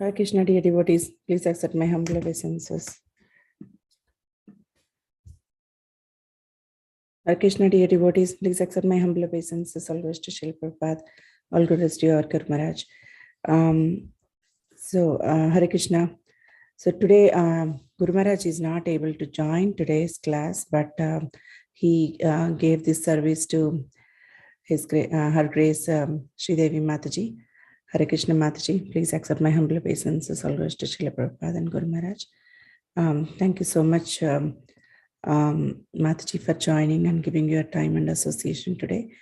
Hare Krishna, dear devotees, please accept my humble obeisances. Hare Krishna, dear devotees, please accept my humble obeisances. Always to Srila Prabhupada, all glories to your Guru Maharaj. Hare Krishna. So today, Guru Maharaj is not able to join today's class, but he gave this service to his Her Grace Sridevi Mataji. Hare Krishna Mataji, please accept my humble obeisances. All glories to Srila Prabhupada and Guru Maharaj. Thank you so much, Mataji, for joining and giving your time and association today.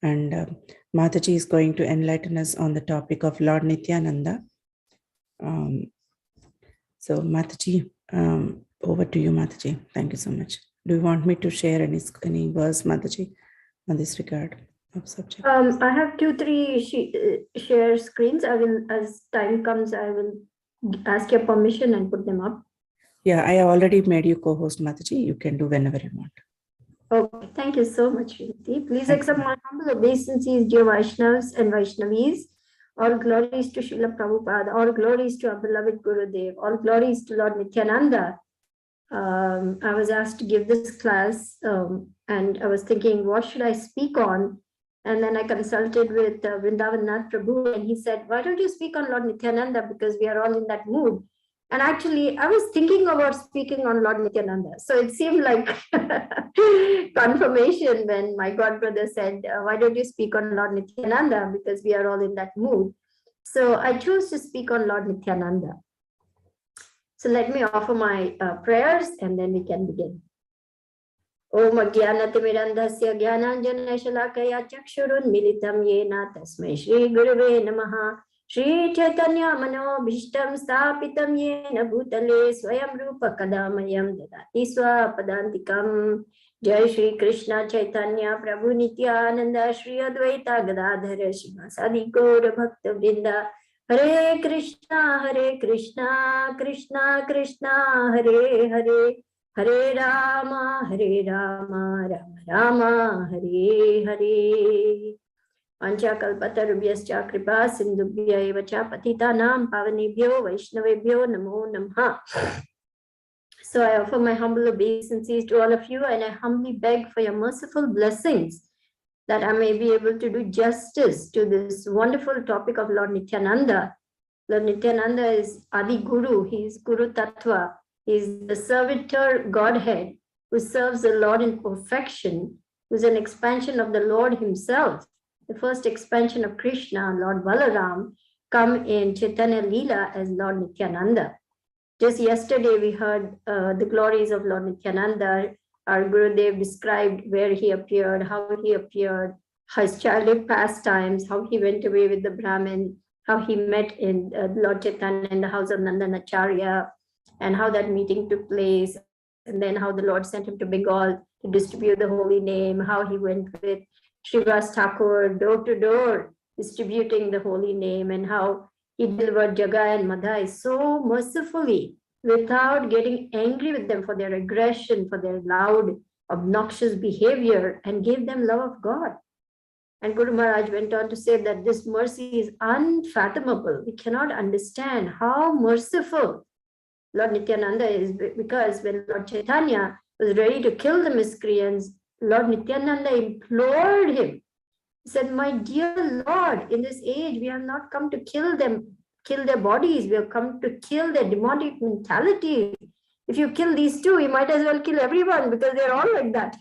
And Mataji is going to enlighten us on the topic of Lord Nityananda. So Mataji, over to you, Mataji. Thank you so much. Do you want me to share any verse, Mataji, on this regard of subject? I have 2-3 share screens. I will, as time comes, I will ask your permission and put them up. Yeah, I have already made you co-host, Mataji. You can do whenever you want. Okay, thank you so much, Sridevi. Please accept my humble obeisances, dear Vaishnavas and Vaishnavis. All glories to Srila Prabhupada, all glories to our beloved Gurudev, all glories to Lord Nityananda. I was asked to give this class and I was thinking, what should I speak on? And then I consulted with Vrindavan Nath Prabhu and he said, why don't you speak on Lord Nityananda, because we are all in that mood. And actually, I was thinking about speaking on Lord Nityananda. So it seemed like confirmation when my godbrother said, why don't you speak on Lord Nityananda, because we are all in that mood. So I chose to speak on Lord Nityananda. So let me offer my prayers and then we can begin. Om Jnanatimirandhasya Jnananjana Shalakaya Chakshurun Militam Yena Tasmai Shri Gurave Namaha Shri Chaitanya Manobhishtam Stapitam Yena Bhutale Swayam Rupa Kadamayam Dadati Swapadantikam. Jai Shri Krishna Chaitanya Prabhu Nityananda Shri Advaita Gadadhara Shivasadi Gaura Bhakta Vrinda. Hare Krishna, Krishna Krishna, Hare Hare, Hare Rama, Rama Rama, Hare Hare. Pancha kalpatarubhyascha kripa sindhubhya eva cha patitanam pavanebhyo vaishnavebhyo namo namaha. So I offer my humble obeisances to all of you and I humbly beg for your merciful blessings that I may be able to do justice to this wonderful topic of Lord Nityananda. Lord Nityananda is Adi Guru, he is Guru Tattva, he is the servitor Godhead who serves the Lord in perfection, who is an expansion of the Lord himself. The first expansion of Krishna, Lord Balaram, come in Chaitanya Leela as Lord Nityananda. Just yesterday we heard the glories of Lord Nityananda. Our Gurudev described where he appeared, his childhood pastimes, how he went away with the Brahmin, how he met in Lord Chaitanya in the house of Nandanacharya, and how that meeting took place, and then how the Lord sent him to Bengal to distribute the holy name, how he went with Srivas Thakur door to door distributing the holy name, and how he delivered Jaga and Madhai so mercifully, without getting angry with them for their aggression, for their loud, obnoxious behavior, and gave them love of God. And Guru Maharaj went on to say that this mercy is unfathomable. We cannot understand how merciful Lord Nityananda is, because when Lord Chaitanya was ready to kill the miscreants, Lord Nityananda implored him. He said, my dear Lord, in this age, we have not come to kill them, kill their bodies. We have come to kill their demonic mentality. If you kill these two, you might as well kill everyone because they're all like that.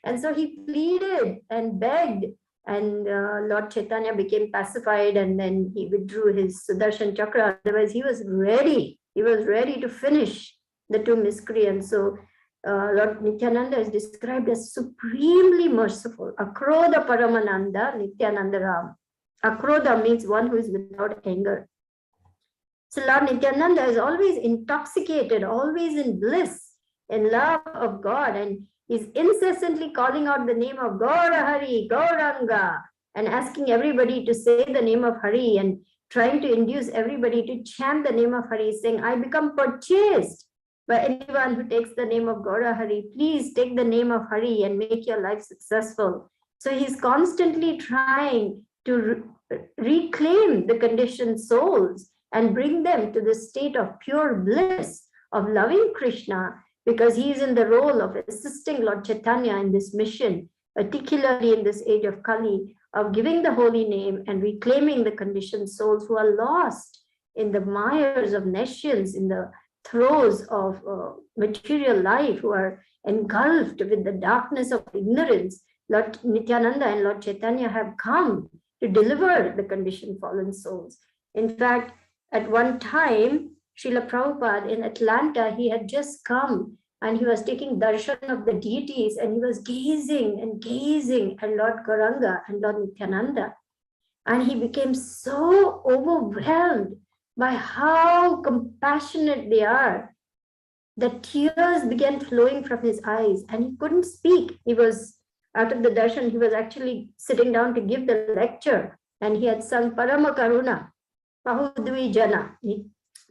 And so he pleaded and begged, and Lord Chaitanya became pacified, and then he withdrew his Sudarshan Chakra. Otherwise, he was ready. He was ready to finish the two miscreants. So Lord Nityananda is described as supremely merciful. Akrodha Paramananda Nityananda Ram. Akrodha means one who is without anger. So Lord Nityananda is always intoxicated, always in bliss, in love of God, and he's incessantly calling out the name of Gaura Hari, Gauranga, and asking everybody to say the name of Hari and trying to induce everybody to chant the name of Hari, saying, I become purchased by anyone who takes the name of Gaura Hari. Please take the name of Hari and make your life successful. So he's constantly trying to reclaim the conditioned souls and bring them to the state of pure bliss, of loving Krishna, because he is in the role of assisting Lord Chaitanya in this mission, particularly in this age of Kali, of giving the holy name and reclaiming the conditioned souls who are lost in the mires of nescience, in the throes of material life, who are engulfed with the darkness of ignorance. Lord Nityananda and Lord Chaitanya have come to deliver the conditioned fallen souls. In fact, at one time, Srila Prabhupada in Atlanta, he had just come and he was taking darshan of the deities, and he was gazing and gazing at Lord Gauranga and Lord Nityananda. And he became so overwhelmed by how compassionate they are. The tears began flowing from his eyes and he couldn't speak. He was out of the darshan, he was actually sitting down to give the lecture, and he had sung Parama Karuna, Pahudvi Jana,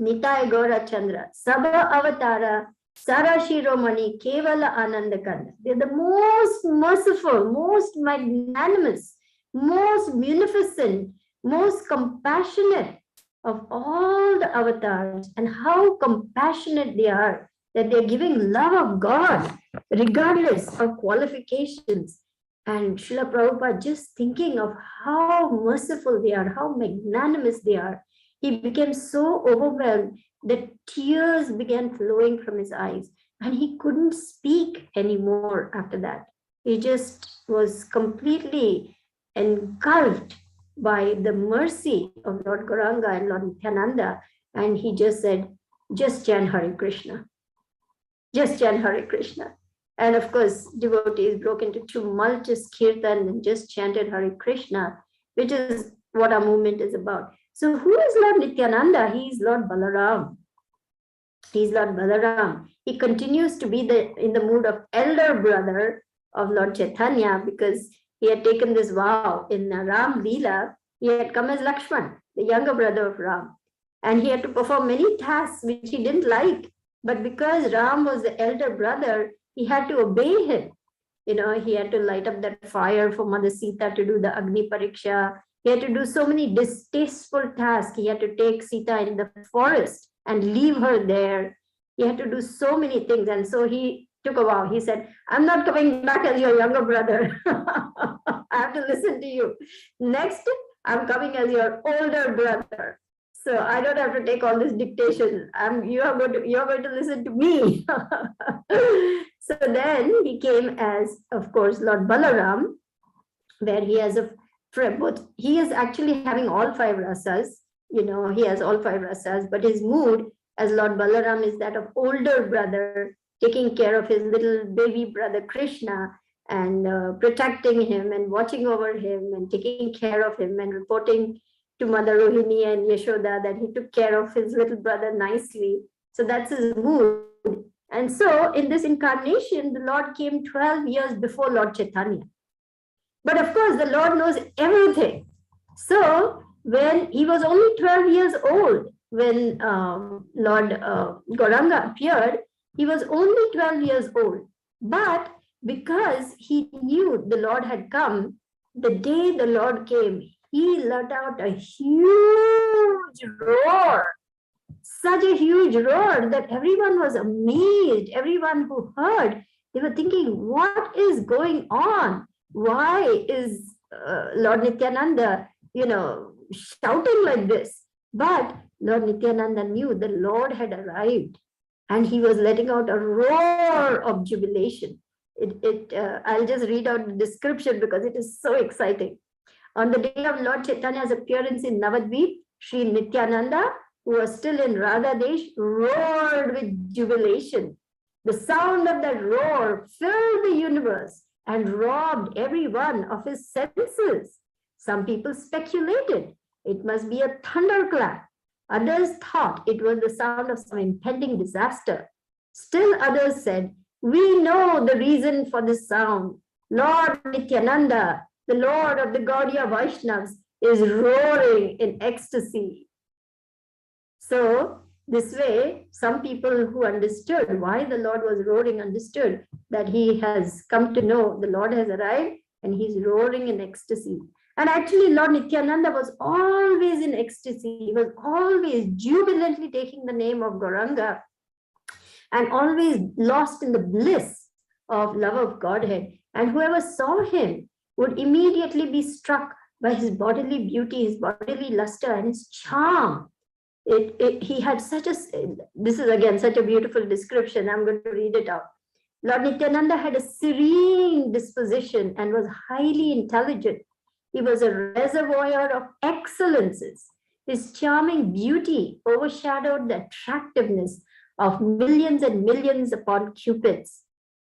Nitai Gaura Chandra, Sabha Avatara, Sara Shiromani, Kevala Anandakanda. They're the most merciful, most magnanimous, most munificent, most compassionate of all the avatars, and how compassionate they are, that they're giving love of God regardless of qualifications. And Srila Prabhupada, just thinking of how merciful they are, how magnanimous they are, he became so overwhelmed that tears began flowing from his eyes, and he couldn't speak anymore after that. He just was completely engulfed by the mercy of Lord Gauranga and Lord Nityananda, and he just said, just chant Hare Krishna. Just chant Hare Krishna. And of course, devotees broke into tumultuous kirtan and just chanted Hare Krishna, which is what our movement is about. So who is Lord Nityananda? He is Lord Balaram. He is Lord Balaram. He continues to be in the mood of elder brother of Lord Chaitanya, because he had taken this vow in Ram Leela. He had come as Lakshman, the younger brother of Ram. And he had to perform many tasks which he didn't like. But because Ram was the elder brother, he had to obey him. You know, he had to light up that fire for Mother Sita to do the Agni Pariksha. He had to do so many distasteful tasks. He had to take Sita in the forest and leave her there. He had to do so many things. And so he took a vow. He said, I'm not coming back as your younger brother. I have to listen to you. Next, I'm coming as your older brother. So I don't have to take all this dictation. You're going to listen to me. So then he came as, of course, Lord Balaram, where he has he is actually having all five rasas. You know, he has all five rasas, but his mood as Lord Balaram is that of older brother, taking care of his little baby brother Krishna, and protecting him and watching over him and taking care of him and reporting to Mother Rohini and Yashoda that he took care of his little brother nicely. So that's his mood. And so in this incarnation, the Lord came 12 years before Lord Chaitanya. But of course, the Lord knows everything. So when he was only 12 years old, when Lord Gauranga appeared, he was only 12 years old. But because he knew the Lord had come, the day the Lord came, he let out a huge roar, such a huge roar that everyone was amazed. Everyone who heard, they were thinking, what is going on? Why is Lord Nityananda, shouting like this? But Lord Nityananda knew the Lord had arrived, and he was letting out a roar of jubilation. I'll just read out the description because it is so exciting. On the day of Lord Chaitanya's appearance in Navadvip, Sri Nityananda, who was still in Radha Desh, roared with jubilation. The sound of that roar filled the universe and robbed everyone of his senses. Some people speculated it must be a thunderclap. Others thought it was the sound of some impending disaster. Still others said, we know the reason for this sound. Lord Nityananda, the Lord of the Gaudiya Vaishnavas, is roaring in ecstasy. So this way, some people who understood why the Lord was roaring understood that he has come to know the Lord has arrived and he's roaring in ecstasy. And actually, Lord Nityananda was always in ecstasy. He was always jubilantly taking the name of Gauranga and always lost in the bliss of love of Godhead. And whoever saw him would immediately be struck by his bodily beauty, his bodily luster, and his charm. He had such a, this is again such a beautiful description. I'm going to read it out. Lord Nityananda had a serene disposition and was highly intelligent. He was a reservoir of excellences. His charming beauty overshadowed the attractiveness of millions and millions upon cupids.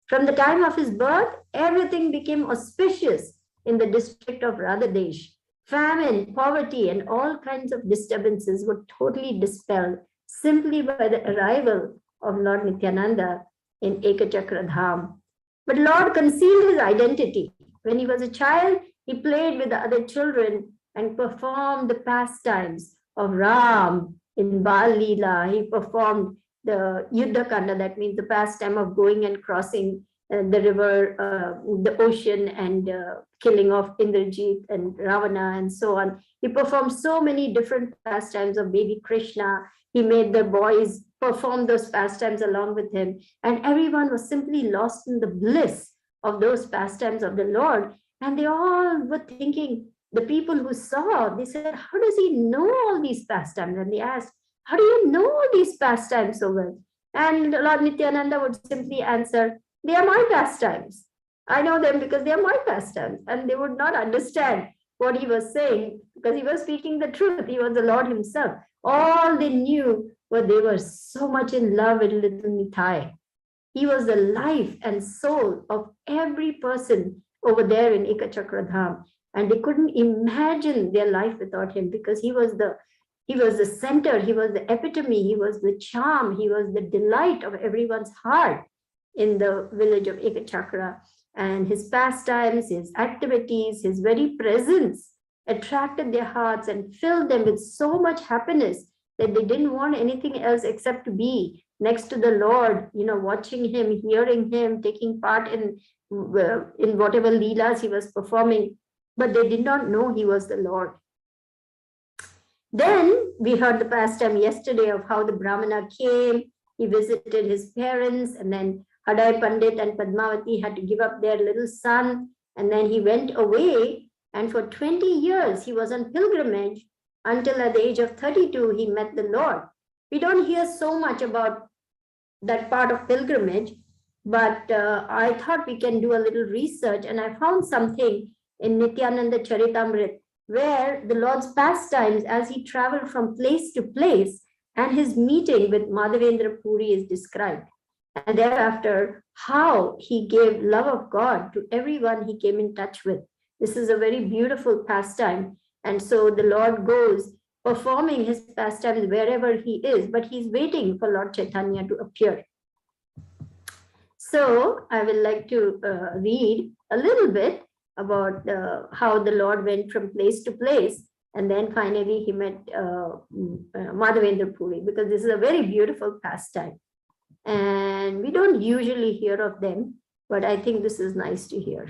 From the time of his birth, everything became auspicious in the district of Radhadesh. Famine, poverty, and all kinds of disturbances were totally dispelled simply by the arrival of Lord Nityananda in Ekachakra Dham. But Lord concealed his identity. When he was a child, he played with the other children and performed the pastimes of Ram in Bal Leela. He performed the Yuddha Kanda, that means the pastime of going and crossing the river, the ocean, and killing of Indrajit and Ravana and so on. He performed so many different pastimes of baby Krishna. He made the boys perform those pastimes along with him. And everyone was simply lost in the bliss of those pastimes of the Lord. And they all were thinking, the people who saw, they said, how does he know all these pastimes? And they asked, how do you know all these pastimes so well? And Lord Nityananda would simply answer, they are my pastimes. I know them because they are my pastimes. And they would not understand what he was saying because he was speaking the truth. He was the Lord himself. All they knew was they were so much in love with little Nitai. He was the life and soul of every person over there in Ekachakra Dham. And they couldn't imagine their life without him because he was the center, he was the epitome, he was the charm, he was the delight of everyone's heart in the village of Ekachakra. And his pastimes, his activities, his very presence attracted their hearts and filled them with so much happiness that they didn't want anything else except to be next to the Lord, watching him, hearing him, taking part in whatever leelas he was performing. But they did not know he was the Lord. Then we heard the pastime yesterday of how the Brahmana came, he visited his parents, and then Hadai Pandit and Padmavati had to give up their little son, and then he went away, and for 20 years he was on pilgrimage until at the age of 32 he met the Lord. We don't hear so much about that part of pilgrimage, but I thought we can do a little research, and I found something in Nityananda Charitamrit where the Lord's pastimes as he traveled from place to place and his meeting with Madhavendra Puri is described. And thereafter, how he gave love of God to everyone he came in touch with. This is a very beautiful pastime. And so the Lord goes performing his pastimes wherever he is, but he's waiting for Lord Chaitanya to appear. So I would like to read a little bit about how the Lord went from place to place. And then finally he met Madhavendra Puri, because this is a very beautiful pastime. And we don't usually hear of them, but I think this is nice to hear.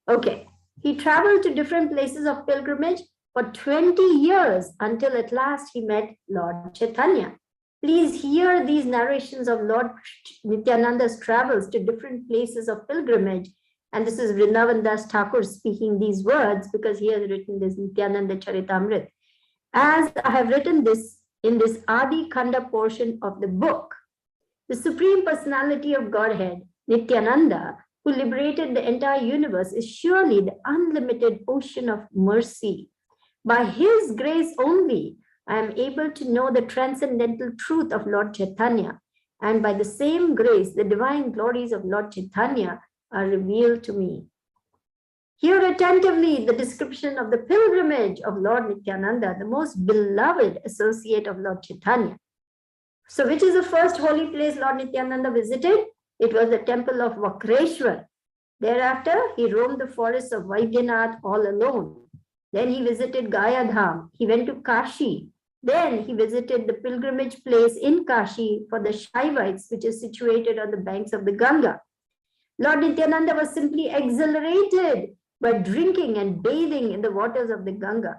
Okay, he traveled to different places of pilgrimage for 20 years until at last he met Lord Chaitanya. Please hear these narrations of Lord Nityananda's travels to different places of pilgrimage. And this is Vrindavan Das Thakur speaking these words because he has written this Nityananda Charitamrit. As I have written this in this Adi Khanda portion of the book, the Supreme Personality of Godhead, Nityananda, who liberated the entire universe, is surely the unlimited ocean of mercy. By his grace only, I am able to know the transcendental truth of Lord Chaitanya, and by the same grace, the divine glories of Lord Chaitanya are revealed to me. Hear attentively the description of the pilgrimage of Lord Nityananda, the most beloved associate of Lord Chaitanya. So which is the first holy place Lord Nityananda visited? It was the temple of Vakreshwar. Thereafter, he roamed the forests of Vaidyanath all alone. Then he visited Gayadham. He went to Kashi. Then he visited the pilgrimage place in Kashi for the Shaivites, which is situated on the banks of the Ganga. Lord Nityananda was simply exhilarated by drinking and bathing in the waters of the Ganga.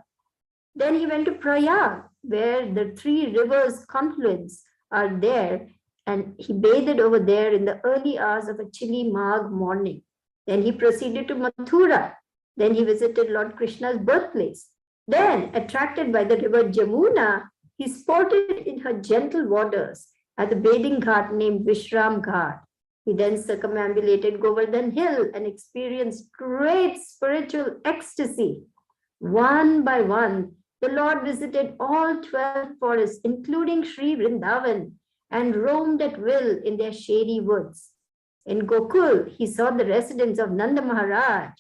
Then he went to Prayag, where the three rivers confluence are there, and he bathed over there in the early hours of a chilly Magh morning. Then he proceeded to Mathura. Then he visited Lord Krishna's birthplace. Then, attracted by the river Jamuna, he sported in her gentle waters at the bathing ghat named Vishram Ghat. He then circumambulated Govardhan Hill and experienced great spiritual ecstasy. One by one, the Lord visited all 12 forests, including Sri Vrindavan, and roamed at will in their shady woods. In Gokul, he saw the residence of Nanda Maharaj,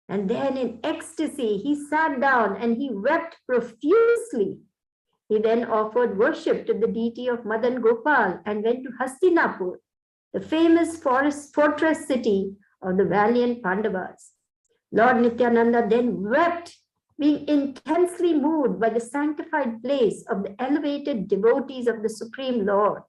and then in ecstasy, he sat down and he wept profusely. He then offered worship to the deity of Madan Gopal and went to Hastinapur, the famous fortress city of the valiant Pandavas. Lord Nityananda then wept, being intensely moved by the sanctified place of the elevated devotees of the Supreme Lord.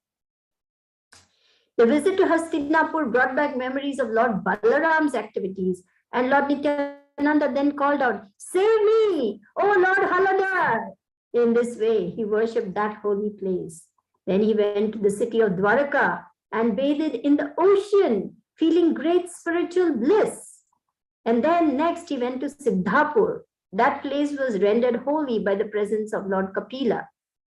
The visit to Hastinapur brought back memories of Lord Balaram's activities, and Lord Nityananda then called out, "Save me, O Lord Haladar!" In this way, he worshipped that holy place. Then he went to the city of Dwaraka and bathed in the ocean, feeling great spiritual bliss. And then next he went to Siddhapur. That place was rendered holy by the presence of Lord Kapila.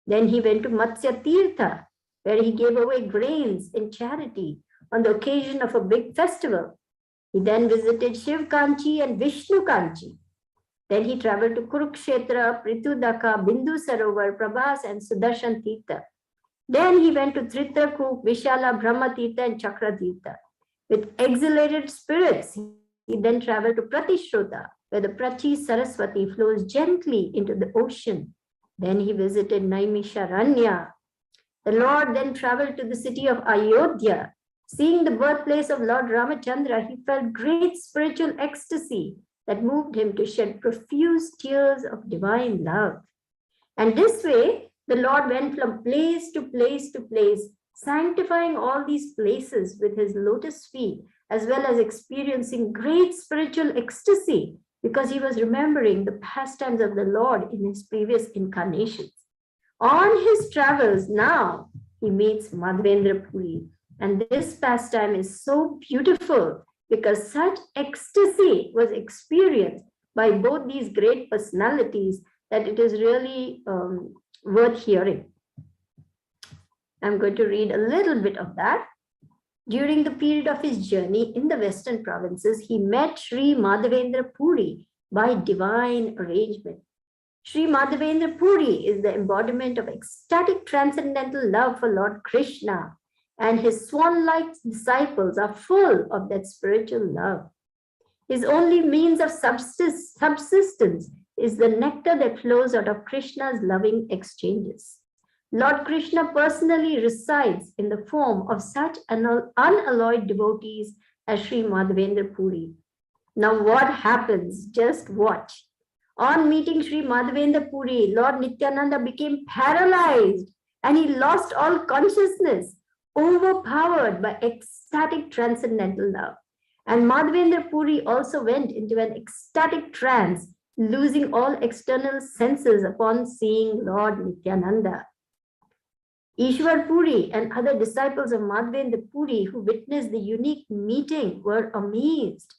Then he went to Matsya Tirtha, where he gave away grains in charity on the occasion of a big festival. He then visited Shiv Kanchi and Vishnu Kanchi. Then he traveled to Kurukshetra, Pritudaka, Bindu Sarovar, Prabhas, and Sudarshan Tirtha. Then he went to Tritrakoop, Vishala, Brahma Tirtha, and Chakra Tirtha. With exhilarated spirits, he then traveled to Pratishrota, where the Prachi Saraswati flows gently into the ocean. Then he visited Naimisharanya. The Lord then traveled to the city of Ayodhya. Seeing the birthplace of Lord Ramachandra, he felt great spiritual ecstasy that moved him to shed profuse tears of divine love. And this way, the Lord went from place to place to place, sanctifying all these places with his lotus feet, as well as experiencing great spiritual ecstasy because he was remembering the pastimes of the Lord in his previous incarnations. On his travels now, he meets Madhavendra Puri, and this pastime is so beautiful because such ecstasy was experienced by both these great personalities that it is really worth hearing. I'm going to read a little bit of that. During the period of his journey in the western provinces, he met Sri Madhavendra Puri by divine arrangement. Sri Madhavendra Puri is the embodiment of ecstatic transcendental love for Lord Krishna, and his swan-like disciples are full of that spiritual love. His only means of subsistence is the nectar that flows out of Krishna's loving exchanges. Lord Krishna personally resides in the form of such unalloyed devotees as Sri Madhavendra Puri. Now what happens? Just watch. On meeting Sri Madhavendra Puri, Lord Nityananda became paralyzed and he lost all consciousness, overpowered by ecstatic transcendental love. And Madhavendra Puri also went into an ecstatic trance, losing all external senses upon seeing Lord Nityananda. Ishwar Puri and other disciples of Madhavendra Puri who witnessed the unique meeting were amazed.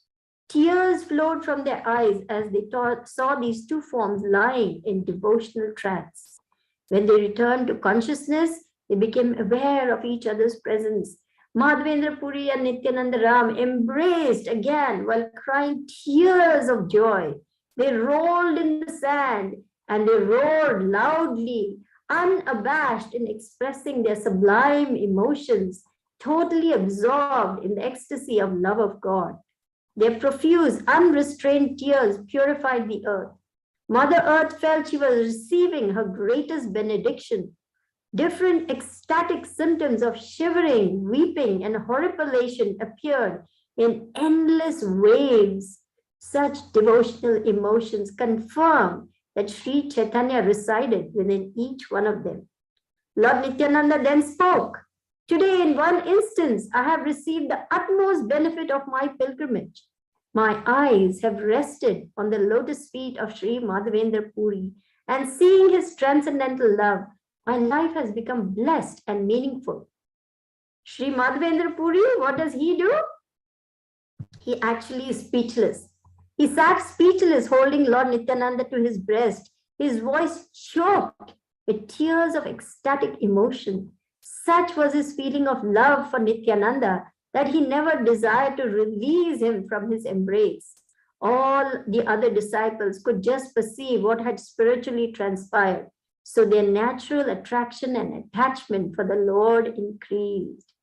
Tears flowed from their eyes as they saw these two forms lying in devotional trance. When they returned to consciousness, they became aware of each other's presence. Madhavendra Puri and Nityananda Ram embraced again while crying tears of joy. They rolled in the sand and they roared loudly, unabashed in expressing their sublime emotions, totally absorbed in the ecstasy of love of God. Their profuse, unrestrained tears purified the earth. Mother Earth felt she was receiving her greatest benediction. Different ecstatic symptoms of shivering, weeping, and horripilation appeared in endless waves. Such devotional emotions confirm that Sri Chaitanya resided within each one of them. Lord Nityananda then spoke. Today, in one instance, I have received the utmost benefit of my pilgrimage. My eyes have rested on the lotus feet of Sri Madhavendra Puri, and seeing his transcendental love, my life has become blessed and meaningful. Sri Madhavendra Puri, what does he do? He actually is speechless. He sat speechless, holding Lord Nityananda to his breast, his voice choked with tears of ecstatic emotion. Such was his feeling of love for Nityananda that he never desired to release him from his embrace. All the other disciples could just perceive what had spiritually transpired, so their natural attraction and attachment for the Lord increased.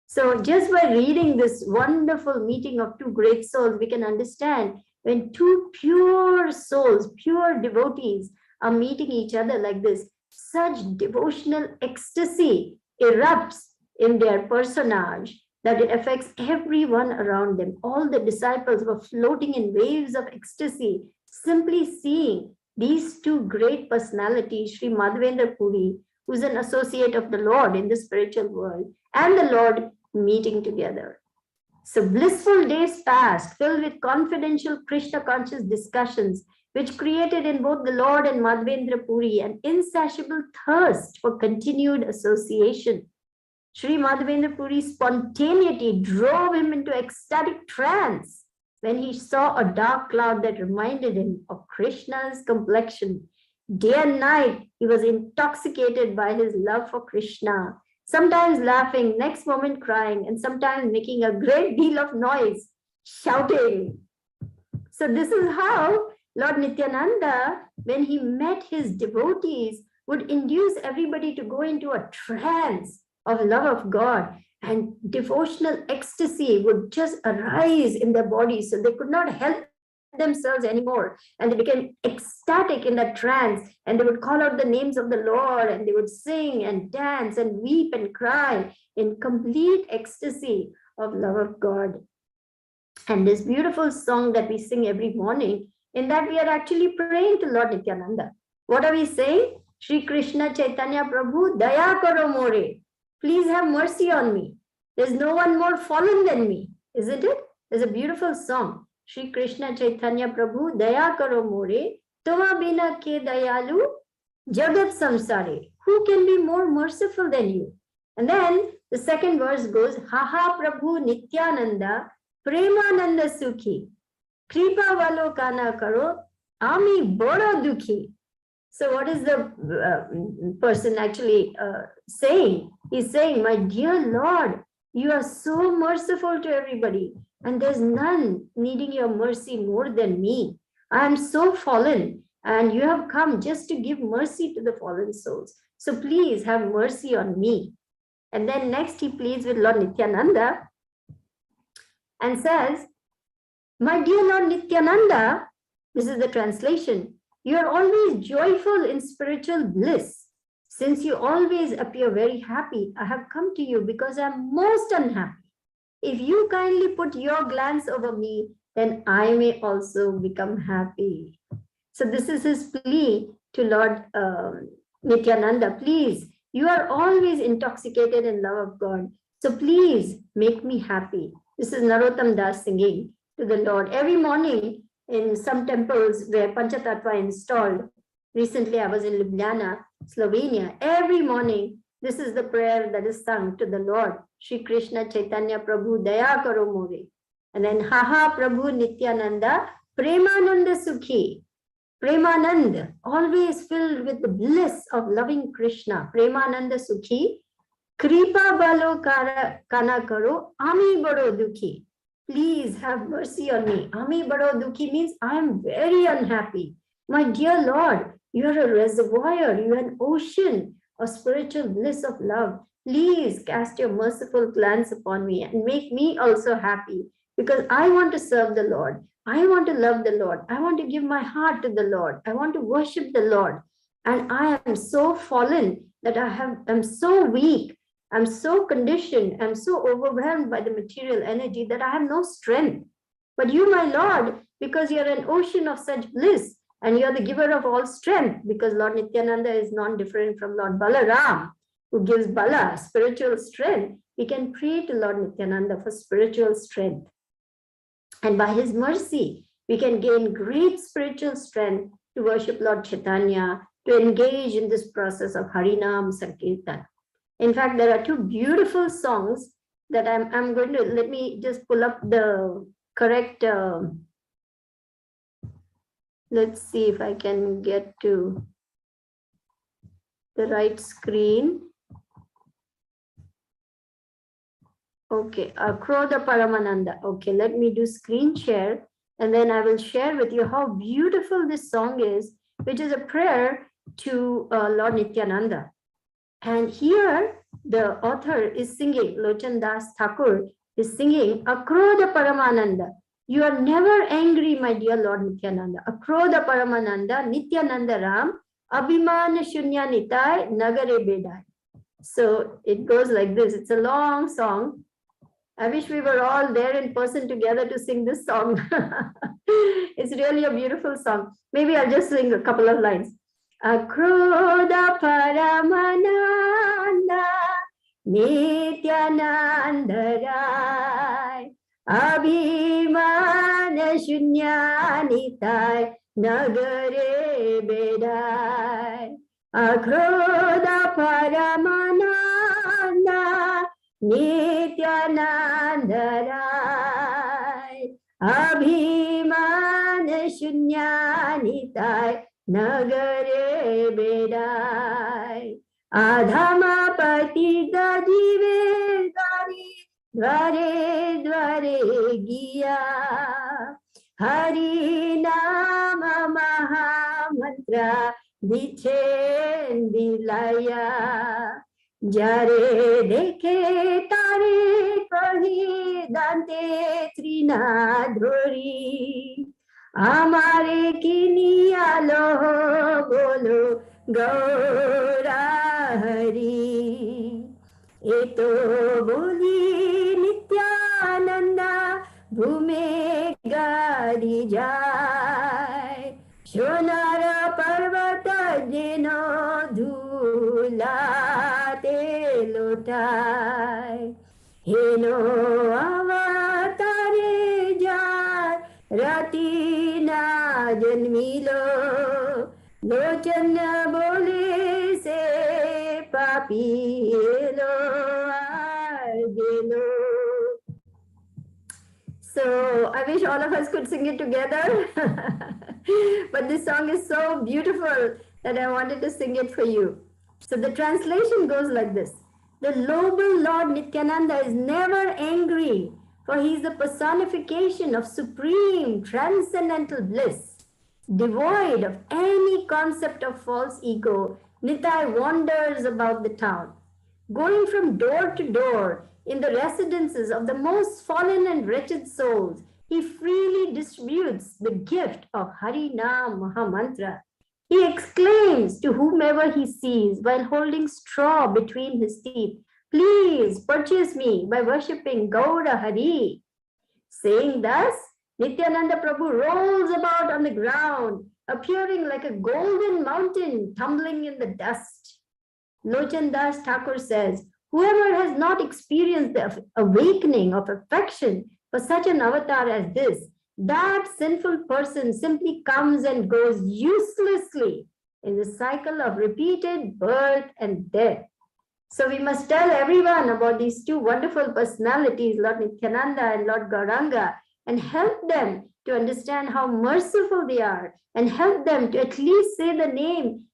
So just by reading this wonderful meeting of two great souls, we can understand when two pure souls, pure devotees are meeting each other like this, such devotional ecstasy erupts in their personage that it affects everyone around them. All the disciples were floating in waves of ecstasy, simply seeing these two great personalities, Sri Madhavendra Puri, who's an associate of the Lord in the spiritual world, and the Lord meeting together. So blissful days passed, filled with confidential Krishna conscious discussions, which created in both the Lord and Madhavendra Puri an insatiable thirst for continued association. Sri Madhavendra Puri's spontaneity drove him into ecstatic trance when he saw a dark cloud that reminded him of Krishna's complexion. Day and night, he was intoxicated by his love for Krishna, sometimes laughing, next moment crying, and sometimes making a great deal of noise, shouting. So this is how Lord Nityananda, when he met his devotees, would induce everybody to go into a trance of love of God, and devotional ecstasy would just arise in their bodies, so they could not help themselves anymore, and they became ecstatic in that trance, and they would call out the names of the Lord, and they would sing and dance and weep and cry in complete ecstasy of love of God. And this beautiful song that we sing every morning, in that we are actually praying to Lord Nityananda. What are we saying? Shri Krishna Chaitanya Prabhu, Daya Karo More. Please have mercy on me. There's no one more fallen than me, isn't it? There's a beautiful song. Shri Krishna Chaitanya Prabhu, Daya Karo More, Tuma Bina Ke Dayalu, Jagat Samsare. Who can be more merciful than you? And then the second verse goes, Haha Prabhu Nityananda, Premananda Sukhi, Kripa Valo Kana Karo, Ami Boro Dukhi. So what is the person actually saying? He's saying, my dear Lord, you are so merciful to everybody, and there's none needing your mercy more than me. I am so fallen, and you have come just to give mercy to the fallen souls. So please have mercy on me. And then next he pleads with Lord Nityananda and says, my dear Lord Nityananda, this is the translation, you are always joyful in spiritual bliss. Since you always appear very happy, I have come to you because I am most unhappy. If you kindly put your glance over me, then I may also become happy. So this is his plea to Lord Nityananda. Please, you are always intoxicated in love of God. So please make me happy. This is Narottam Das singing to the Lord. Every morning in some temples where Panchatattva installed, recently I was in Ljubljana, Slovenia, every morning, this is the prayer that is sung to the Lord. Shri Krishna Chaitanya Prabhu Daya Karo More. And then Haha Prabhu Nityananda Premananda Sukhi. Premanand, always filled with the bliss of loving Krishna. Premananda Sukhi. Kripa Balo Kana Karo Ami Bado Dukhi. Please have mercy on me. Ami Bado Dukhi means I am very unhappy. My dear Lord, you are a reservoir, you are an ocean of spiritual bliss of love. Please cast your merciful glance upon me and make me also happy, because I want to serve the Lord. I want to love the Lord. I want to give my heart to the Lord. I want to worship the Lord. And I am so fallen that I'm so weak. I'm so conditioned. I'm so overwhelmed by the material energy that I have no strength. But you, my Lord, because you're an ocean of such bliss, and you're the giver of all strength, because Lord Nityananda is non-different from Lord Balarama, who gives Bala, spiritual strength. We can pray to Lord Nityananda for spiritual strength. And by his mercy, we can gain great spiritual strength to worship Lord Chaitanya, to engage in this process of Harinam Sankirtan. In fact, there are two beautiful songs that I'm going to, let me just pull up the correct, let's see if I can get to the right screen. Okay, Krodha Paramananda. Okay, let me do screen share, and then I will share with you how beautiful this song is, which is a prayer to Lord Nityananda. And here the author is singing, Lochan Das Thakur is singing, Akrodha Paramananda. You are never angry, my dear Lord Nityananda. Akrodha Paramananda, Nityananda Ram, Abhimana Shunya Nitai, Nagare Bedai. So it goes like this. It's a long song. I wish we were all there in person together to sing this song. It's really a beautiful song. Maybe I'll just sing a couple of lines. Akrodha Paramananda Nityananda Rai Abhimana Shunyanitai Nagare Bedai Akrodha Paramananda Nityananda Rai Abhimana Shunyanitai Nagare Bedai Adhama Pati Gajive Dware Dware Giya Hari Nama Maha Mantra Dichen Dilaya Jare Dekhe Tare Kahi Dante Trina Dhori Amare Kiniya Loho Bolo Gaura Hari Eto Boli Nityananda Bhume Gadi Jai Shonara Parvata Jeno Dhula Te Lotai Heno Avatare Jai Ratina Janmilo Lochana Bole Se Papilo Argelo. So I wish all of us could sing it together. But this song is so beautiful that I wanted to sing it for you. So the translation goes like this. The noble Lord Nityananda is never angry, for he is the personification of supreme transcendental bliss. Devoid of any concept of false ego, Nitai wanders about the town, going from door to door in the residences of the most fallen and wretched souls. He freely distributes the gift of Harinam Mahamantra. He exclaims to whomever he sees while holding straw between his teeth, please purchase me by worshipping Gaura Hari. Saying thus, Nityananda Prabhu rolls about on the ground, appearing like a golden mountain tumbling in the dust. Lochan Das Thakur says, whoever has not experienced the awakening of affection for such an avatar as this, that sinful person simply comes and goes uselessly in the cycle of repeated birth and death. So we must tell everyone about these two wonderful personalities, Lord Nityananda and Lord Gauranga, and help them to understand how merciful they are, and help them to at least say the name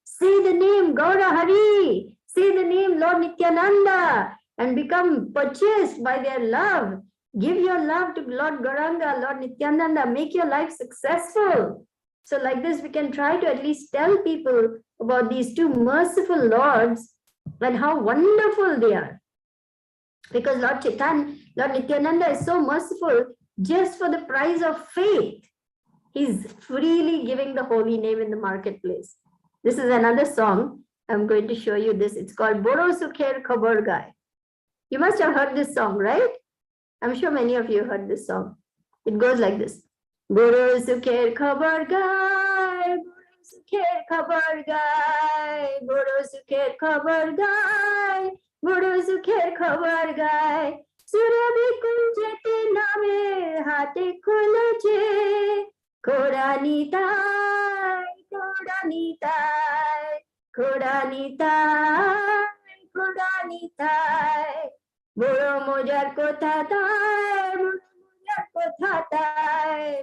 Gaura Hari, say the name Lord Nityananda, and become purchased by their love. Give your love to Lord Gauranga, Lord Nityananda, make your life successful. So like this, we can try to at least tell people about these two merciful lords and how wonderful they are. Because Lord Nityananda is so merciful just for the price of faith. He's freely giving the holy name in the marketplace. This is another song. I'm going to show you this. It's called Boro Sukher Khabar Gai. You must have heard this song, right? I'm sure many of you heard this song. It goes like this. Boro Sukher Khabar Gai, Boro Sukher Khabar Gai, Boro Sukher Khabar Gai, Boro Sukher Khabar Gai. Surabhi kunjete name hate khulache. Kodanitai, Kodanitai, Kodanitai, Kodanitai. Boro mojar kotha tai,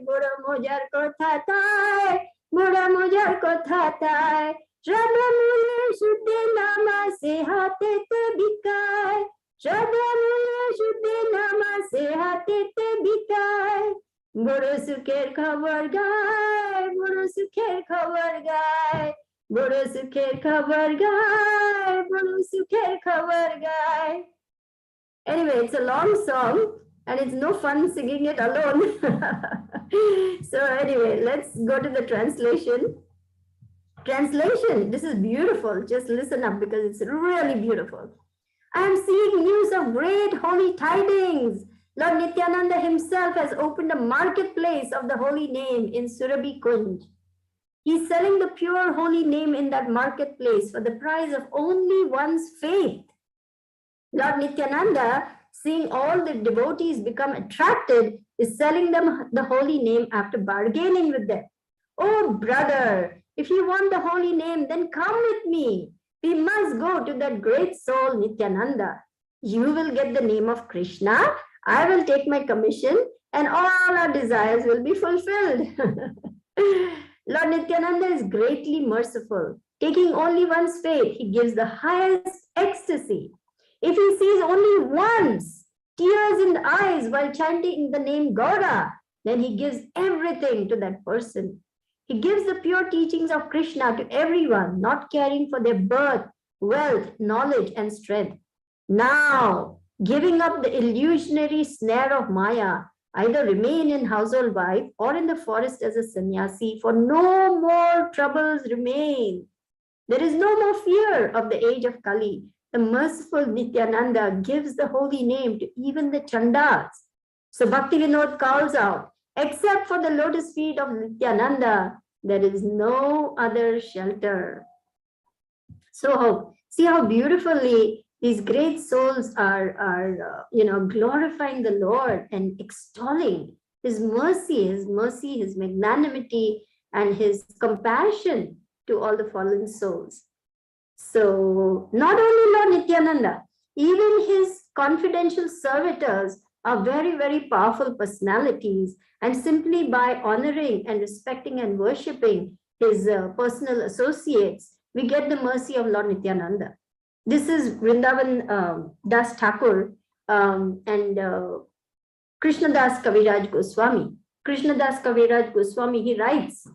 Boro mojar kotha tai, Boro mojar kotha tai. Shraddha mule shuddhe nama se hate te bikai. Shraddha mule shuddhe nama se hate te bikai. বড় সুখের খবর গায়, বড় সুখের খবর গায়, বড় সুখের খবর গায়, বড় সুখের খবর গায়. Anyway, it's a long song and it's no fun singing it alone. So anyway, let's go to the translation. Translation, this is beautiful. Just listen up because it's really beautiful. I am seeing news of great holy tidings. Lord Nityananda himself has opened a marketplace of the holy name in Surabhi Kunj. He's selling the pure holy name in that marketplace for the price of only one's faith. Lord Nityananda, seeing all the devotees become attracted, is selling them the holy name after bargaining with them. Oh, brother, if you want the holy name, then come with me. We must go to that great soul, Nityananda. You will get the name of Krishna. I will take my commission and all our desires will be fulfilled. Lord Nityananda is greatly merciful. Taking only one's faith, he gives the highest ecstasy. If he sees only once tears in the eyes while chanting the name Gaura, then he gives everything to that person. He gives the pure teachings of Krishna to everyone, not caring for their birth, wealth, knowledge, and strength. Now, giving up the illusionary snare of Maya, either remain in household wife or in the forest as a sannyasi, for no more troubles remain. There is no more fear of the age of Kali. The merciful Nityananda gives the holy name to even the Chandas. So Bhakti Vinod calls out, except for the lotus feet of Nityananda, there is no other shelter. So see how beautifully these great souls are glorifying the Lord and extolling his mercy, his magnanimity, and his compassion to all the fallen souls. So not only Lord Nityananda, even his confidential servitors are very, very powerful personalities, and simply by honoring and respecting and worshipping his personal associates, we get the mercy of Lord Nityananda. This is Vrindavan Das Thakur and Krishnadas Kaviraj Goswami. Krishnadas Kaviraj Goswami, he writes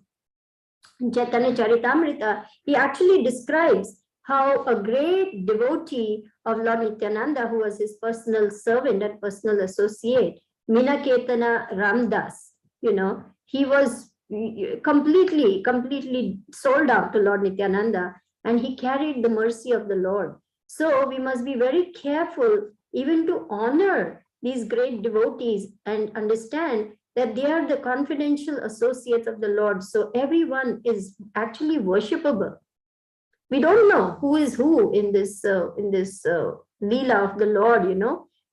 in Chaitanya Charitamrita, he actually describes how a great devotee of Lord Nityananda, who was his personal servant and personal associate, Minaketana Ramdas, he was completely sold out to Lord Nityananda, and he carried the mercy of the Lord. So we must be very careful even to honor these great devotees and understand that they are the confidential associates of the Lord. So everyone is actually worshipable. We don't know who is who in this Leela of the Lord,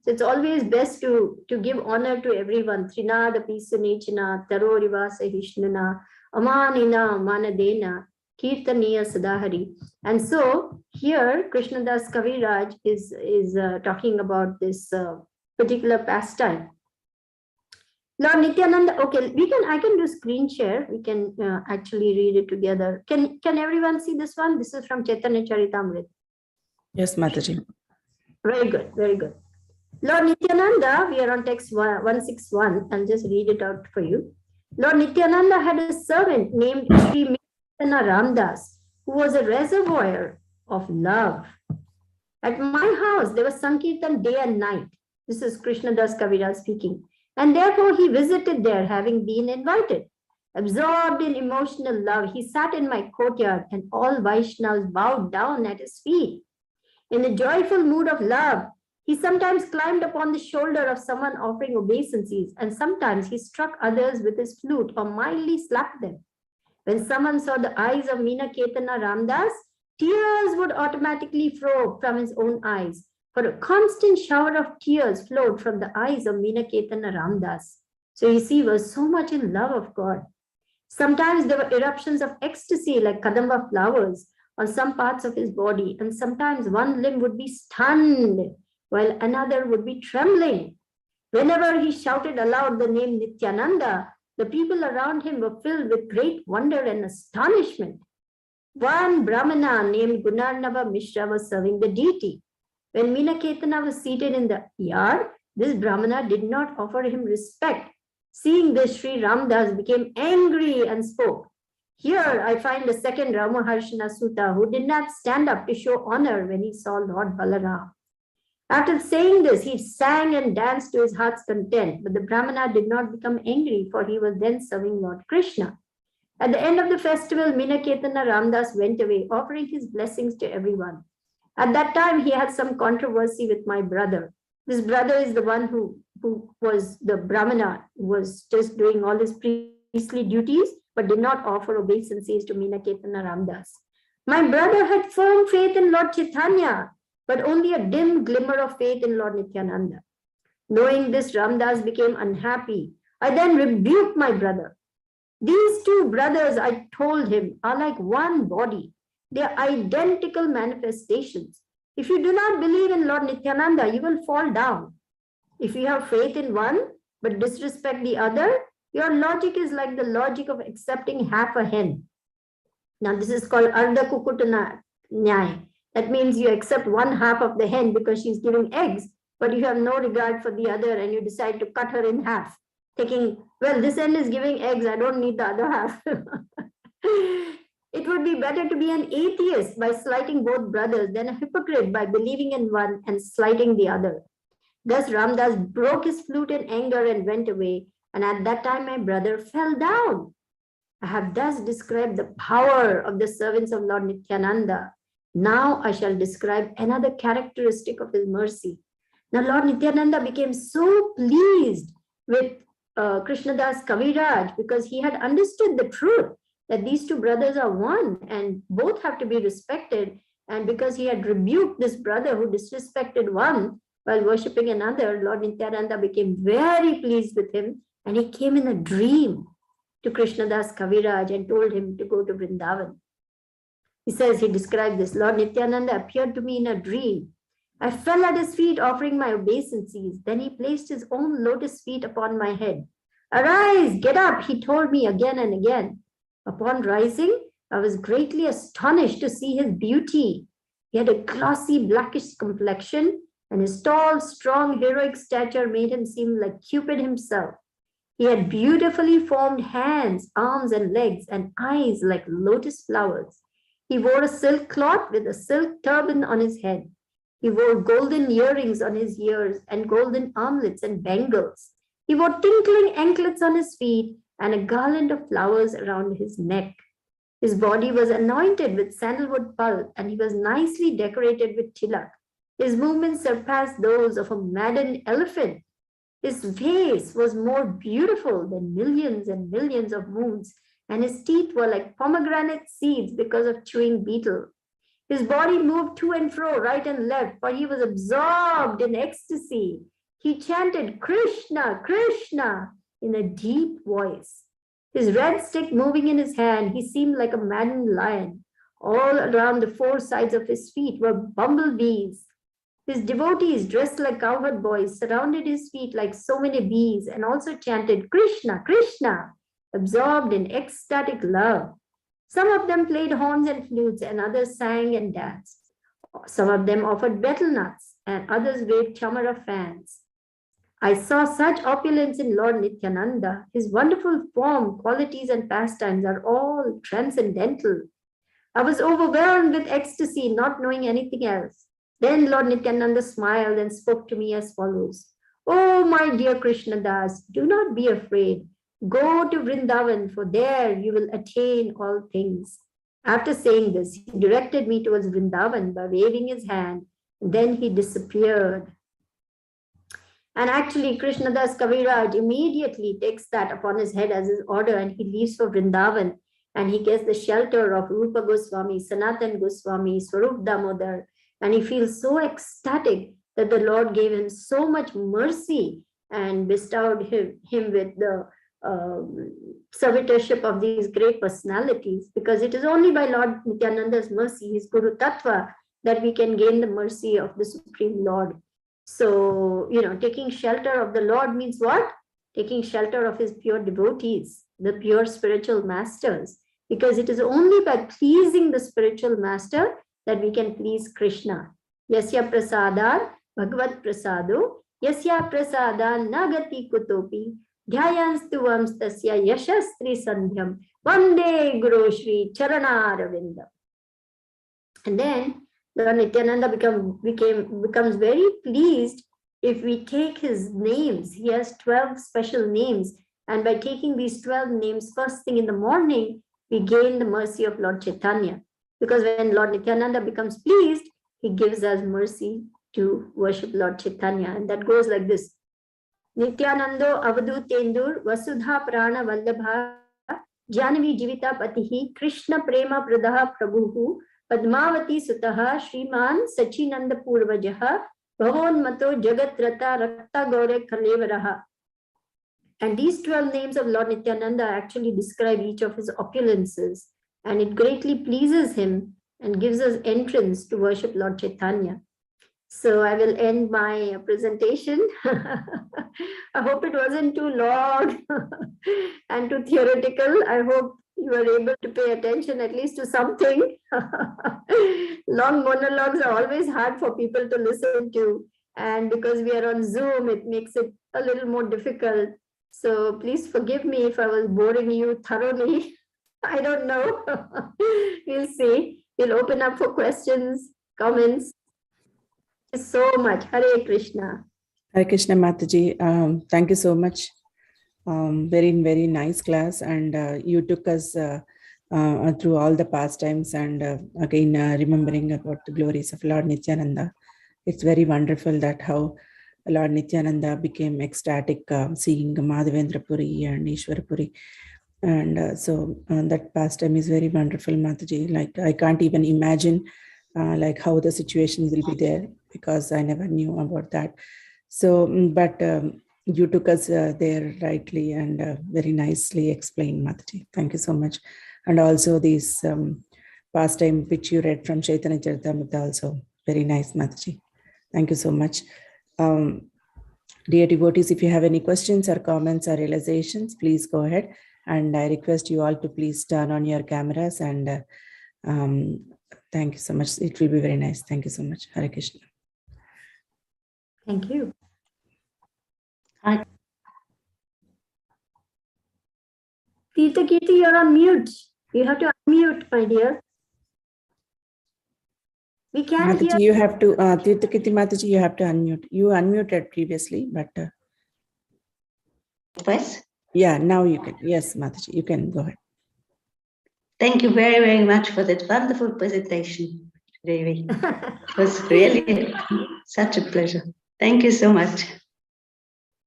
So it's always best to give honor to everyone. Trinada Pisanichana, Taroriva Sahishnana, Amanina, Manadena, Kirtaniya Sadahari. And so here Krishnadas Kaviraj is talking about this particular pastime. Lord Nityananda, okay, I can do screen share. We can actually read it together. Can everyone see this one? This is from Chaitanya Charitamrita. Yes, Mataji. Very good, very good. Lord Nityananda, we are on text 161. I'll just read it out for you. Lord Nityananda had a servant named Sri Ramdas, who was a reservoir of love. At my house, there was Sankirtan day and night. This is Krishnadas Kaviraj speaking. And therefore, he visited there, having been invited. Absorbed in emotional love, he sat in my courtyard, and all Vaishnavas bowed down at his feet. In a joyful mood of love, he sometimes climbed upon the shoulder of someone offering obeisances, and sometimes he struck others with his flute or mildly slapped them. When someone saw the eyes of Minaketana Ramdas, tears would automatically flow from his own eyes. for a constant shower of tears flowed from the eyes of Meenaketana Ramdas. So you see, he was so much in love of God. Sometimes there were eruptions of ecstasy like kadamba flowers on some parts of his body, and sometimes one limb would be stunned while another would be trembling. Whenever he shouted aloud the name Nityananda, the people around him were filled with great wonder and astonishment. One Brahmana named Gunarnava Mishra was serving the deity. When Meenaketana was seated in the yard, this Brahmana did not offer him respect. Seeing this, Sri Ramdas became angry and spoke. Here I find a second Ramaharshana Sutta who did not stand up to show honor when he saw Lord Balarama. After saying this, he sang and danced to his heart's content, but the Brahmana did not become angry, for he was then serving Lord Krishna. At the end of the festival, Meenaketana Ramdas went away, offering his blessings to everyone. At that time, he had some controversy with my brother. This brother is the one who was the Brahmana, who was just doing all his priestly duties, but did not offer obeisances to Meenaketana Ramdas. My brother had firm faith in Lord Chaitanya, but only a dim glimmer of faith in Lord Nityananda. Knowing this, Ramdas became unhappy. I then rebuked my brother. These two brothers, I told him, are like one body. They are identical manifestations. If you do not believe in Lord Nityananda, you will fall down. If you have faith in one, but disrespect the other, your logic is like the logic of accepting half a hen. Now, this is called Ardha Kukutana Nyaya. That means you accept one half of the hen because she's giving eggs, but you have no regard for the other and you decide to cut her in half, thinking, well, this hen is giving eggs, I don't need the other half. It would be better to be an atheist by slighting both brothers than a hypocrite by believing in one and slighting the other. Thus, Ramdas broke his flute in anger and went away, and at that time my brother fell down. I have thus described the power of the servants of Lord Nityananda. Now I shall describe another characteristic of his mercy. Now Lord Nityananda became so pleased with Krishnadas Kaviraj because he had understood the truth that these two brothers are one and both have to be respected. And because he had rebuked this brother who disrespected one while worshipping another, Lord Nityananda became very pleased with him, and he came in a dream to Krishnadas Kaviraj and told him to go to Vrindavan. He says, he described this, Lord Nityananda appeared to me in a dream. I fell at his feet offering my obeisances. Then he placed his own lotus feet upon my head. Arise, get up, he told me again and again. Upon rising, I was greatly astonished to see his beauty. He had a glossy blackish complexion, and his tall, strong, heroic stature made him seem like Cupid himself. He had beautifully formed hands, arms, and legs, and eyes like lotus flowers. He wore a silk cloth with a silk turban on his head. He wore golden earrings on his ears and golden armlets and bangles. He wore tinkling anklets on his feet and a garland of flowers around his neck. His body was anointed with sandalwood pulp, and he was nicely decorated with tilak. His movements surpassed those of a maddened elephant. His face was more beautiful than millions and millions of moons, and his teeth were like pomegranate seeds because of chewing beetle. His body moved to and fro, right and left, for he was absorbed in ecstasy. He chanted, Krishna, Krishna, in a deep voice. His red stick moving in his hand, he seemed like a maddened lion. All around the four sides of his feet were bumblebees. His devotees, dressed like cowherd boys, surrounded his feet like so many bees and also chanted, Krishna, Krishna, absorbed in ecstatic love. Some of them played horns and flutes, and others sang and danced. Some of them offered betel nuts, and others waved chamara fans. I saw such opulence in Lord Nityananda. His wonderful form, qualities, and pastimes are all transcendental. I was overwhelmed with ecstasy, not knowing anything else. Then Lord Nityananda smiled and spoke to me as follows. Oh, my dear Krishnadas, do not be afraid. Go to Vrindavan, for there you will attain all things. After saying this, he directed me towards Vrindavan by waving his hand, and then he disappeared. And actually, Krishnadas Kaviraj immediately takes that upon his head as his order, and he leaves for Vrindavan, and he gets the shelter of Rupa Goswami, Sanatan Goswami, Swarup Damodar, and he feels so ecstatic that the Lord gave him so much mercy and bestowed him with the servitorship of these great personalities, because it is only by Lord Nityananda's mercy, his Guru Tattva, that we can gain the mercy of the Supreme Lord. So, taking shelter of the Lord means what? Taking shelter of his pure devotees, the pure spiritual masters, because it is only by pleasing the spiritual master that we can please Krishna. Yasya prasadar bhagavad prasado, yasya prasada nagati kutopi, dhyayanstu vamstasya yashastri sandhyam, vande guru shri charanaravinda. And then Lord Nityananda becomes very pleased if we take his names. He has 12 special names. And by taking these 12 names first thing in the morning, we gain the mercy of Lord Chaitanya. Because when Lord Nityananda becomes pleased, he gives us mercy to worship Lord Chaitanya. And that goes like this. Nityanando avadutendur vasudha prana vallabha Janavi jivita patihi Krishna prema pradaha prabhuhu Padmavati sutaha Shriman Sachinanda Purvajaha Bhavon Mato Jagat Rata Rakta Gaure Kalevaraha. And these 12 names of Lord Nityananda actually describe each of his opulences, and it greatly pleases him and gives us entrance to worship Lord Chaitanya. So I will end my presentation. I hope it wasn't too long and too theoretical. I hope you were able to pay attention at least to something. Long monologues are always hard for people to listen to. And because we are on Zoom, it makes it a little more difficult. So please forgive me if I was boring you thoroughly. I don't know. We'll see. We'll open up for questions, comments. Thank you so much. Hare Krishna. Hare Krishna, Mataji. Thank you so much. Very, very nice class. And you took us through all the pastimes and again remembering about the glories of Lord Nityananda. It's very wonderful that how Lord Nityananda became ecstatic seeing Madhavendra Puri and Ishwara Puri. And so that pastime is very wonderful, Mataji. Like I can't even imagine like how the situation will be there, because I never knew about that. So, but you took us there rightly and very nicely explained, Mataji. Thank you so much. And also these pastime which you read from Chaitanya Charitamrita also very nice, Mataji. Thank you so much. Dear devotees, if you have any questions or comments or realizations, please go ahead. And I request you all to please turn on your cameras and thank you so much. It will be very nice. Thank you so much. Hare Krishna. Thank you. Hi. Tita Kirti, you're on mute. You have to unmute, my dear. We can't Mataji, hear. you have to, Tirtha Kirti Mataji, you have to unmute. You unmuted previously, but. Yes? Yeah, now you can. Yes, Mataji, you can go ahead. Thank you very, very much for that wonderful presentation, Devi. It was really such a pleasure. Thank you so much.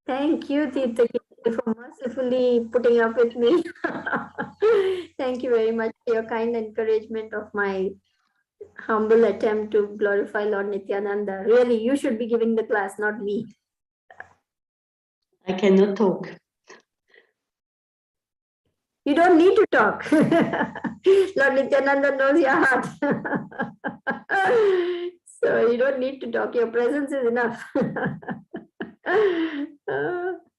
Thank you, Tita Kirti, for mercifully putting up with me. Thank you very much for your kind encouragement of my humble attempt to glorify Lord Nityananda. Really, you should be giving the class, not me. I cannot talk. You don't need to talk. Lord Nityananda knows your heart. So you don't need to talk. Your presence is enough.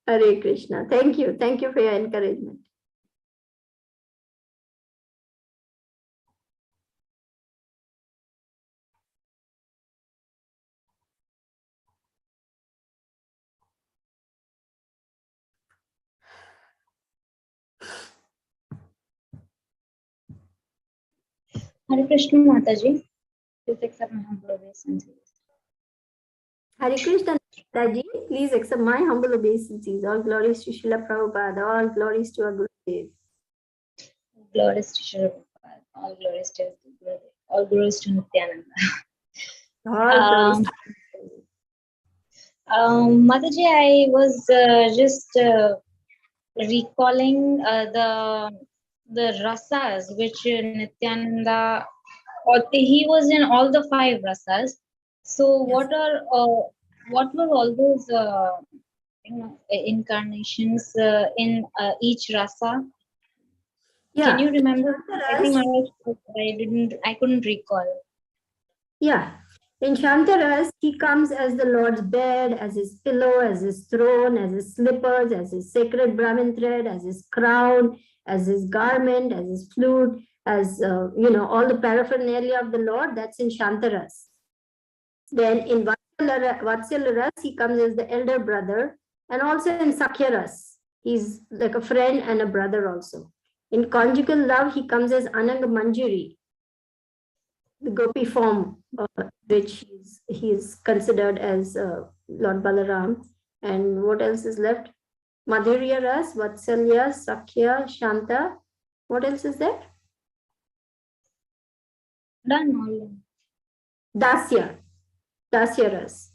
Hare Krishna. Thank you. Thank you for your encouragement. Hare Krishna, Mataji. Please accept my humble obeisances. Hare Krishna, Mataji. Please accept my humble obeisances. All glories to Srila Prabhupada. All glories to our Gurudev. Glories to Srila Prabhupada. All glories to Gurudev. All glories to Nityananda. All glories Mataji, I was just recalling the rasas which Nityananda, he was in all the 5 rasas. So what are what were all those incarnations in each rasa? Can you remember? I think I couldn't recall. Yeah. In Shantaras, he comes as the Lord's bed, as his pillow, as his throne, as his slippers, as his sacred Brahmin thread, as his crown, as his garment, as his flute, as all the paraphernalia of the Lord. That's in Shantaras. Then in Vatsalyaras, he comes as the elder brother, and also in Sakhyaras, he's like a friend and a brother also. In conjugal love, he comes as Ananga Manjari, the gopi form, which he is considered as Lord Balaram. And what else is left? Madhurya Ras, Vatsalya, Sakhya, Shanta. What else is there? Done all. Dasya. Dasya Ras.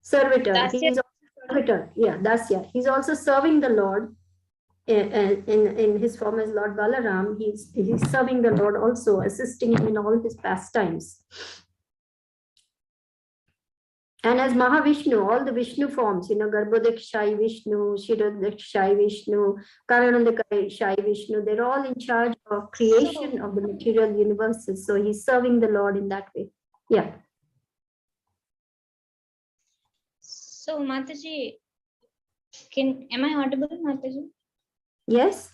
Servitor. Dasya. He is also servitor. Yeah, Dasya. He's also serving the Lord in his form as Lord Balaram. He's serving the Lord also, assisting him in all his pastimes. And as Mahavishnu, all the Vishnu forms, Garbhodakshai Vishnu, Shirodakshai Vishnu, Karanandakshai Vishnu, they're all in charge of creation of the material universes. So he's serving the Lord in that way. Yeah. So Mataji, am I audible, Mataji? Yes.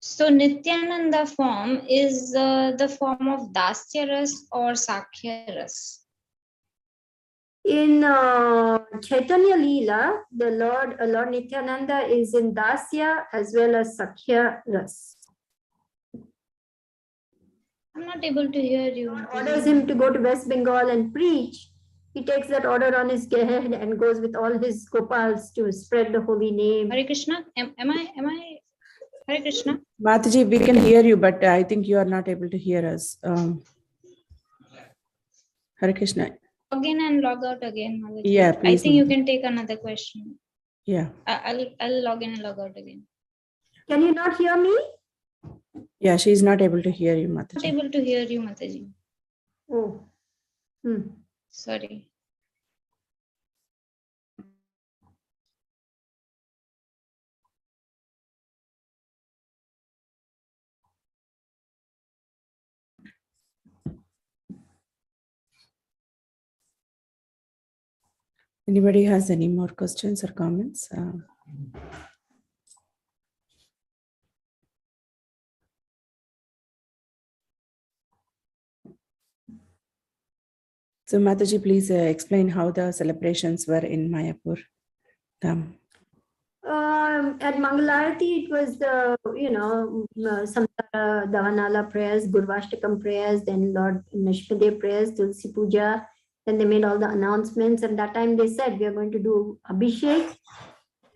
So Nityananda form is the form of Dasyaras or Sakhyaras? In Chaitanya Leela, the Lord Nityananda is in Dasya as well as Sakhya Ras. I'm not able to hear you. Orders him to go to West Bengal and preach. He takes that order on his head and goes with all his gopals to spread the holy name. Hare Krishna, am I Hare Krishna? Mataji, we can hear you, but I think you are not able to hear us. Hare Krishna. Log in and log out again, Mataji. Yeah, please. I think you can take another question. Yeah. I'll log in and log out again. Can you not hear me? Yeah, she's not able to hear you, Not Mataji. able to hear you, Mataji. Oh. Sorry. Anybody has any more questions or comments? So Mataji, please explain how the celebrations were in Mayapur. At Mangalarati, it was the, Samtara Davanala prayers, Gurvashtakam prayers, then Lord Nishmadev prayers, Tulsi Puja. Then they made all the announcements. And that time they said, we are going to do Abhishek.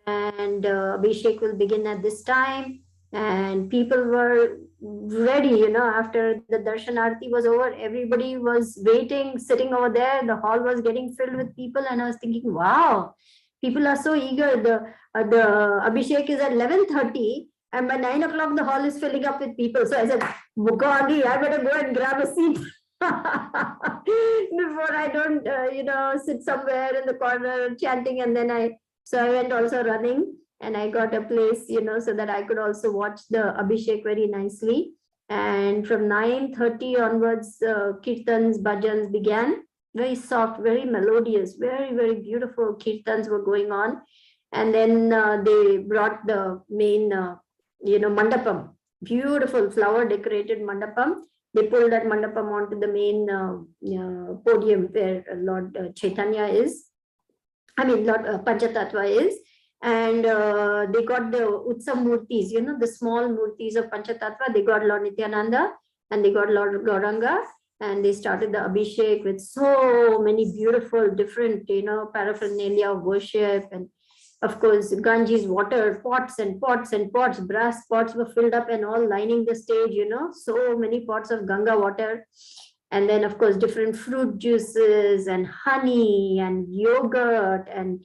And Abhishek will begin at this time. And people were ready, after the Darshanarti was over, everybody was waiting, sitting over there. The hall was getting filled with people. And I was thinking, wow, people are so eager. The Abhishek is at 11:30, and by 9 o'clock the hall is filling up with people. So I said, Mukandi, I better go and grab a seat before I don't, sit somewhere in the corner chanting. And then I went also running, and I got a place, so that I could also watch the Abhishek very nicely. And from 9:30 onwards, kirtans, bhajans began. Very soft, very melodious, very, very beautiful kirtans were going on. And then they brought the main, mandapam, beautiful flower decorated mandapam. They pulled that mandapam onto the main podium where Lord Chaitanya is. Lord Panchatattva is. And they got the Utsav Murtis, the small Murtis of Panchatattva. They got Lord Nityananda and they got Lord Gauranga. And they started the Abhishek with so many beautiful, different, paraphernalia of worship. And of course, Ganges water, pots and pots and pots, brass pots were filled up and all lining the stage, so many pots of Ganga water. And then, of course, different fruit juices and honey and yogurt and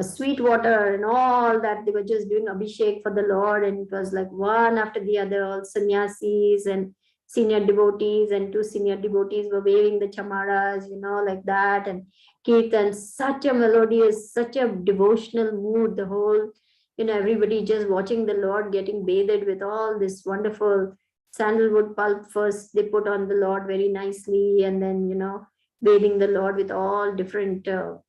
sweet water and all that. They were just doing Abhishek for the Lord. And it was like one after the other, all sannyasis and senior devotees, and 2 senior devotees were waving the chamaras, like that. And Kirtan, such a melodious, such a devotional mood, the whole, everybody just watching the Lord getting bathed with all this wonderful sandalwood pulp. First, they put on the Lord very nicely, and then, bathing the Lord with all different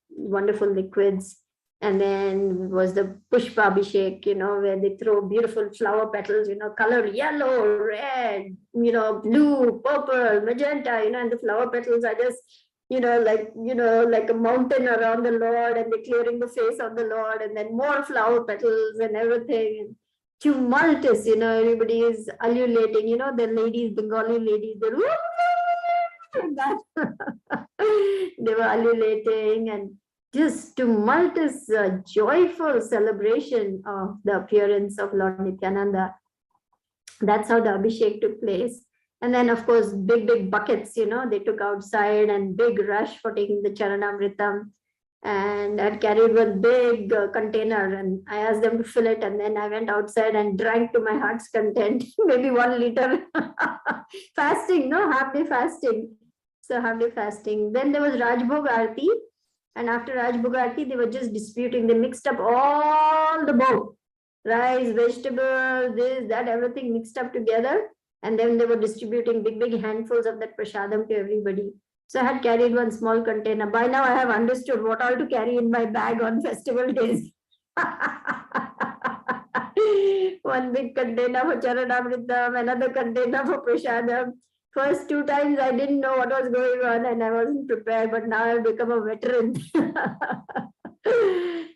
wonderful liquids. And then was the Pushpa Abhishek, where they throw beautiful flower petals, colored yellow, red, blue, purple, magenta, and the flower petals are just, like a mountain around the Lord, and they're clearing the face of the Lord, and then more flower petals and everything. Tumultuous, everybody is ululating, the ladies, Bengali ladies, they're that. They were ululating, and just tumultuous, joyful celebration of the appearance of Lord Nityananda. That's how the Abhishek took place. And then, of course, big buckets, they took outside, and big rush for taking the Charanamritam. And I carried one big container, and I asked them to fill it. And then I went outside and drank to my heart's content, maybe 1 liter. Fasting, half-day fasting. So half-day fasting. Then there was Rajbhog Aarti. And after Rajbhog Aarti, they were just disputing. They mixed up all the bhog. Rice, vegetables, this, that, everything mixed up together. And then they were distributing big handfuls of that prashadam to everybody. So I had carried one small container. By now I have understood what all to carry in my bag on festival days. One big container for Charanamritam, another container for prashadam. First 2 times I didn't know what was going on, and I wasn't prepared, but now I've become a veteran.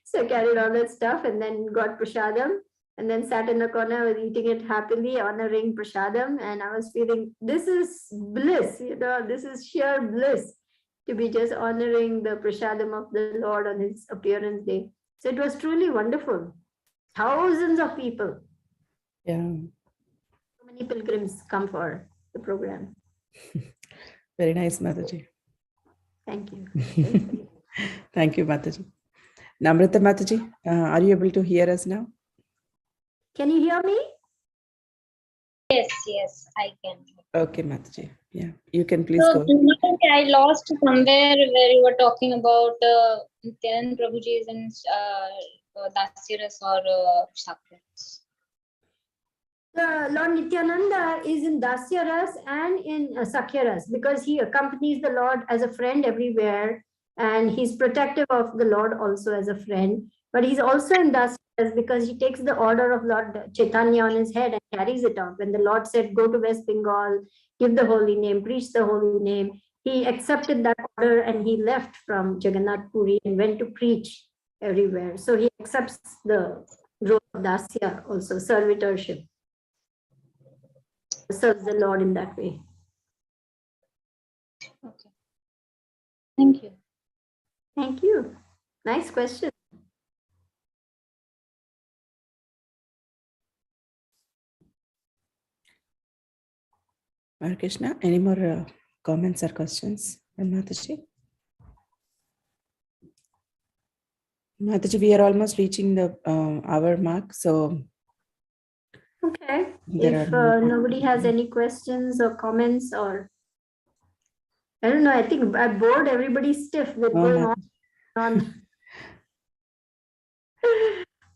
So I carried all that stuff, and then got prashadam, and then sat in the corner, I was eating it happily, honoring prashadam, and I was feeling this is bliss, this is sheer bliss to be just honoring the prashadam of the Lord on his appearance day. So it was truly wonderful. Thousands of people. Yeah. So many pilgrims come for the program. Very nice, Mataji. Thank you. Thank you, Mataji. Namrata Mataji, are you able to hear us now? Can you hear me? Yes, I can. Okay, Mataji. Yeah, you can please So, go. Mataji, I lost somewhere where you were talking about Nityananda Prabhuji's and Dasyaras or Sakyaras. Lord Nityananda is in Dasyaras and in Sakyaras, because he accompanies the Lord as a friend everywhere, and he's protective of the Lord also as a friend. But he's also in Dasyaras because he takes the order of Lord Chaitanya on his head and carries it out. When the Lord said, go to West Bengal, give the holy name, preach the holy name, he accepted that order and he left from Jagannath Puri and went to preach everywhere. So he accepts the role of Dasya also, servitorship. Serves the Lord in that way. Okay. Thank you. Thank you. Nice question. Hare Krishna, any more comments or questions from Mataji? Mataji, we are almost reaching the hour mark, so Okay. there If are nobody has any questions or comments, or I don't know, I think I bored everybody stiff with going on and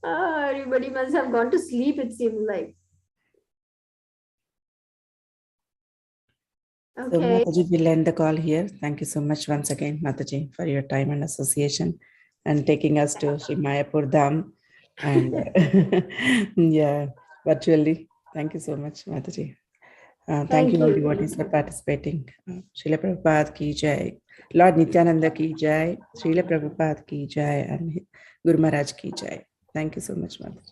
on. Everybody must have gone to sleep, it seems like. So Okay. Mataji, we'll end the call here. Thank you so much once again, Mataji, for your time and association and taking us to Sri Mayapur Dham and yeah, virtually. Thank you so much, Mataji. Thank you all devotees for participating. Srila Prabhupada ki jai. Lord Nityananda ki jai. Srila Prabhupada ki jai and Guru Maharaj ki jai. Thank you so much, Mataji.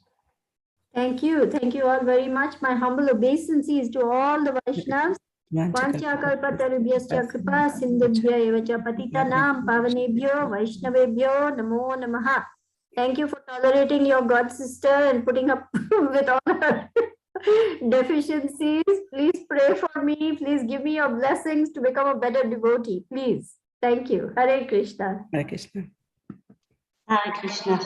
Thank you. Thank you all very much. My humble obeisances to all the Vaishnavas. Vanchakalpatarubhyascha kripa sindhubhya evacha patitanam pavanebhyo Vaishnavebhyo namo namaha. Thank you for tolerating your god sister and putting up with all her deficiencies. Please pray for me. Please give me your blessings to become a better devotee. Please. Thank you. Hare Krishna. Hare Krishna. Hare Krishna.